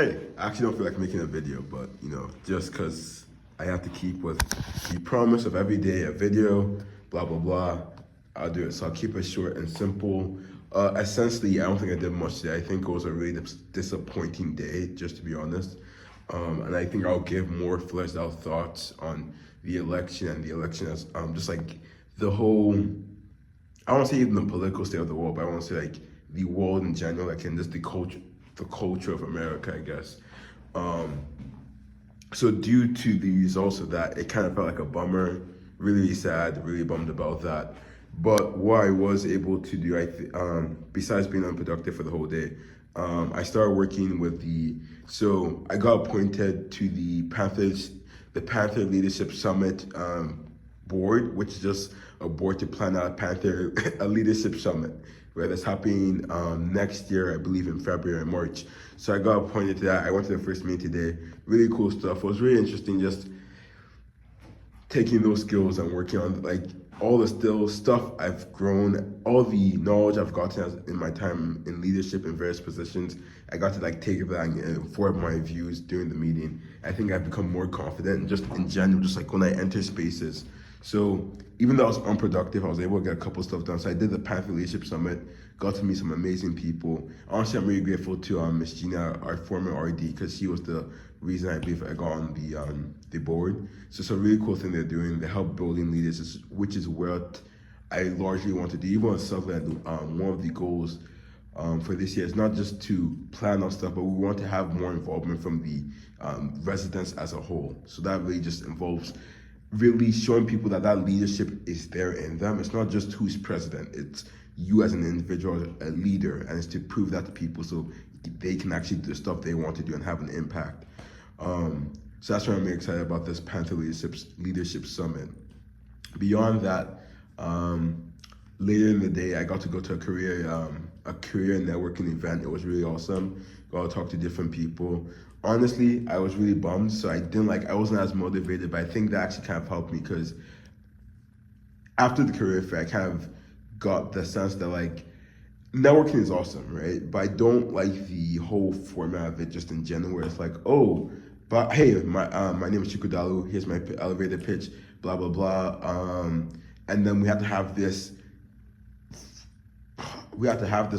Hey, I actually don't feel like making a video, but just because I have to keep with the promise of every day a video, blah blah blah, I'll do it. So I'll keep it short and simple. Essentially, I don't think I did much today. I think it was a really disappointing day, just to be honest. And I think I'll give more fleshed out thoughts on the election and the election as just like the whole. I won't say even the political state of the world, but I want to say like the world in general, like and just the culture of America, I guess. Um, so due to the results of that, it kind of felt like a bummer, really sad, really bummed about that. But what I was able to do, besides being unproductive for the whole day, I started working with so I got appointed to the Panther Leadership Summit board, which is just a board to plan out Panther a leadership summit, where that's happening next year, I believe in February and March. So I got appointed to that. I went to the first meeting today. Really cool stuff. It was really interesting just taking those skills and working on like all the still stuff I've grown, all the knowledge I've gotten in my time in leadership in various positions. I got to like take that and inform my views during the meeting. I think I've become more confident just in general, just like when I enter spaces. So even though I was unproductive, I was able to get a couple stuff done. So I did the Panther Leadership Summit, got to meet some amazing people. Honestly, I'm really grateful to Miss Gina, our former RD, because she was the reason I believe I got on the board. So it's a really cool thing they're doing. They help building leaders, which is what I largely want to do. Even with Southland, one of the goals for this year is not just to plan on stuff, but we want to have more involvement from the residents as a whole. So that really just involves really showing people that leadership is there in them. It's not just who's president, it's you as an individual, a leader, and it's to prove that to people so they can actually do the stuff they want to do and have an impact. So that's why I'm really excited about this Panther Leadership Summit. Beyond that, later in the day, I got to go to a career networking event. It was really awesome. Got to talk to different people. Honestly, I was really bummed, so I wasn't as motivated, but I think that actually kind of helped me because after the career fair, I kind of got the sense that like networking is awesome, right? But I don't like the whole format of it just in general, where it's like, oh, but hey, my name is Chikudalu. Here's my elevator pitch, blah blah blah, and then we have to have this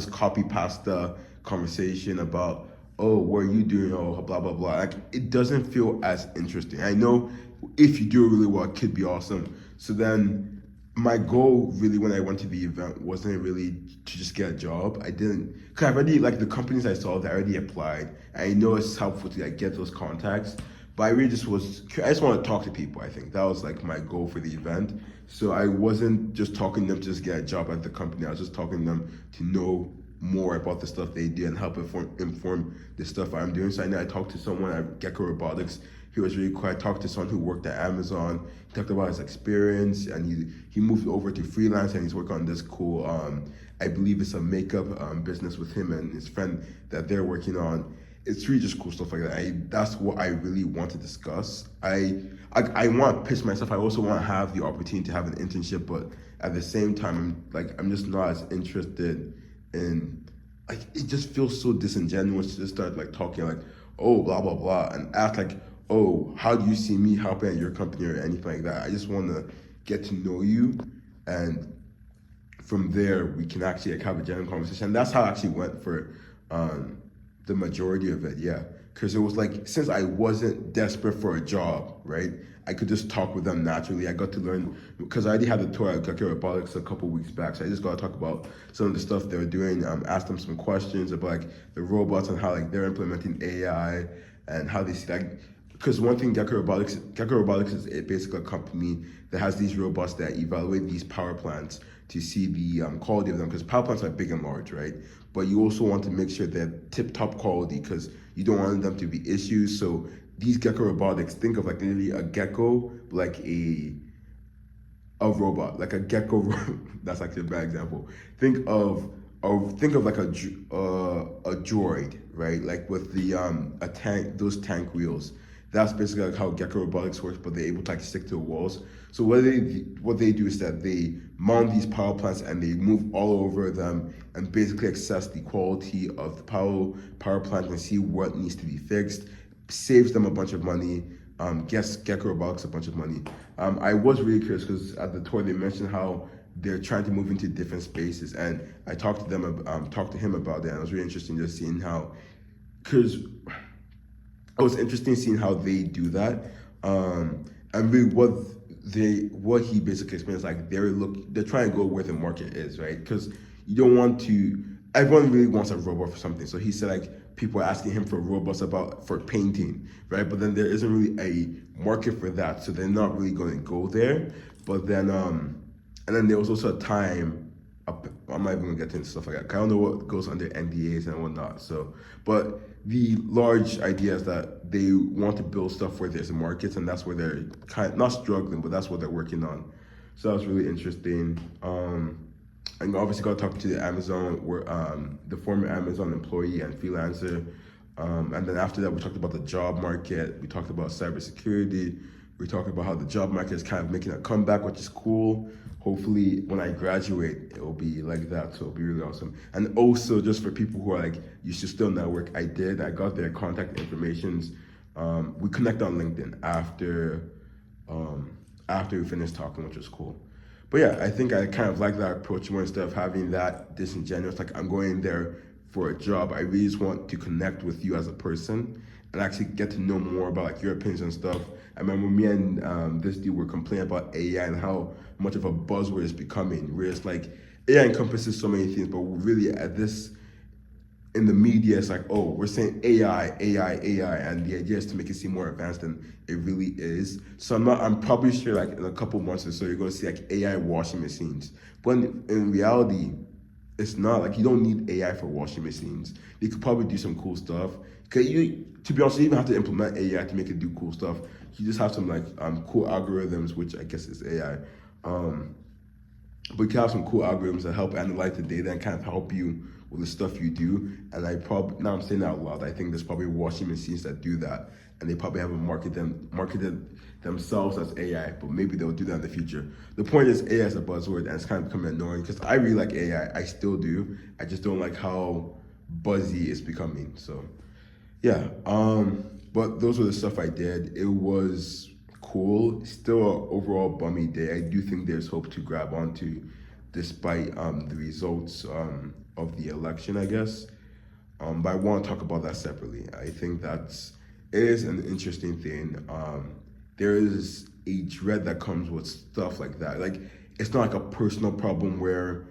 copy pasta conversation about, oh, what are you doing? Oh, blah, blah, blah. Like, it doesn't feel as interesting. I know if you do it really well, it could be awesome. So then my goal really when I went to the event wasn't really to just get a job. Because I already, like the companies I saw, they already applied. I know it's helpful to like get those contacts, but I just want to talk to people, I think. That was like my goal for the event. So I wasn't just talking to them to just get a job at the company. I was just talking to them to know more about the stuff they do and help inform the stuff I'm doing. So I know I talked to someone at Gecko Robotics. He was really cool. I talked to someone who worked at Amazon. He talked about his experience and he moved over to freelance and he's working on this cool, I believe it's a makeup business with him and his friend that they're working on. It's really just cool stuff like that. That's what I really want to discuss. I want to pitch myself. I also want to have the opportunity to have an internship, but at the same time, I'm just not as interested in, like, it just feels so disingenuous to just start like talking like, oh, blah blah blah, and act like, oh, how do you see me helping at your company or anything like that. I just want to get to know you, and from there we can actually like have a genuine conversation. And that's how it actually went for the majority of it, yeah. Because it was like, since I wasn't desperate for a job, right, I could just talk with them naturally. I got to learn, because I already had the tour at Gecko Robotics a couple weeks back, so I just got to talk about some of the stuff they were doing, ask them some questions about like the robots and how like they're implementing AI and how they see like, because one thing Gecko Robotics is basically a company that has these robots that evaluate these power plants to see the quality of them, because power plants are big and large, right? But you also want to make sure they're tip-top quality because you don't want them to be issues. So these Gecko Robotics, think of like literally a gecko, like a robot, like a gecko. That's actually a bad example. Think of like a droid, right? Like with the a tank, those tank wheels. That's basically like how Gecko Robotics works, but they're able to like stick to the walls. So what they do is that they mount these power plants and they move all over them and basically assess the quality of the power plant and see what needs to be fixed. Saves them a bunch of money. Gets Gecko Robotics a bunch of money. I was really curious because at the tour they mentioned how they're trying to move into different spaces, and I talked to him about that. And it was really interesting just seeing how, because it was interesting seeing how they do that. And really what he basically explains, like they're trying to go where the market is, right? Because you don't want to. Everyone really wants a robot for something. So he said like people are asking him for robots for painting, right? But then there isn't really a market for that, so they're not really going to go there. But then and then there was also a time. I'm not even gonna get into stuff like that. 'Cause I don't know what goes under NDAs and whatnot. So, but the large idea is that they want to build stuff where there's markets, and that's where they're kind of not struggling, but that's what they're working on. So that was really interesting. And obviously got to talk to the Amazon, the former Amazon employee and freelancer. And then after that, we talked about the job market. We talked about cybersecurity. We talked about how the job market is kind of making a comeback, which is cool. Hopefully, when I graduate, it will be like that. So it'll be really awesome. And also, just for people who are like, you should still network, I got their contact informations. We connect on LinkedIn after we finished talking, which was cool. But yeah, I think I kind of like that approach more instead of having that disingenuous, like I'm going there for a job. I really just want to connect with you as a person and actually get to know more about like your opinions and stuff. I remember me and this dude were complaining about AI and how much of a buzzword it's becoming, where it's like AI encompasses so many things, but really at this in the media, it's like, oh, we're saying AI, AI, AI, and the idea is to make it seem more advanced than it really is. So I'm probably sure like in a couple months or so, you're gonna see like AI washing machines. But in reality, it's not like you don't need AI for washing machines. You could probably do some cool stuff. Cause to be honest, you even have to implement AI to make it do cool stuff. You just have some like cool algorithms, which I guess is AI. But you can have some cool algorithms that help analyze the data and kind of help you with the stuff you do. And now I'm saying that out loud, I think there's probably washing machines that do that, and they probably haven't marketed themselves as AI, but maybe they'll do that in the future. The point is AI is a buzzword and it's kind of becoming annoying because I really like AI, I still do. I just don't like how buzzy it's becoming. So yeah, but those were the stuff I did. It was cool. Still an overall bummy day. I do think there's hope to grab onto despite the results of the election, I guess. But I want to talk about that separately. I think it is an interesting thing. There is a dread that comes with stuff like that. Like it's not like a personal problem where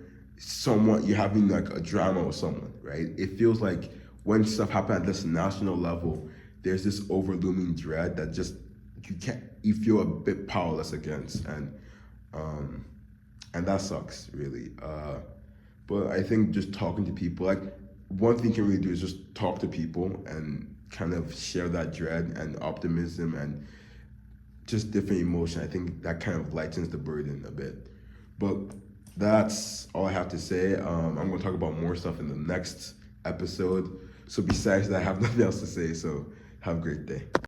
you're having like a drama with someone, right? It feels like when stuff happens at this national level, there's this overlooming dread that just you feel a bit powerless against, and that sucks really. But I think just talking to people, like one thing you can really do is just talk to people and kind of share that dread and optimism and just different emotion. I think that kind of lightens the burden a bit. But that's all I have to say. I'm going to talk about more stuff in the next episode. So besides that, I have nothing else to say. So have a great day.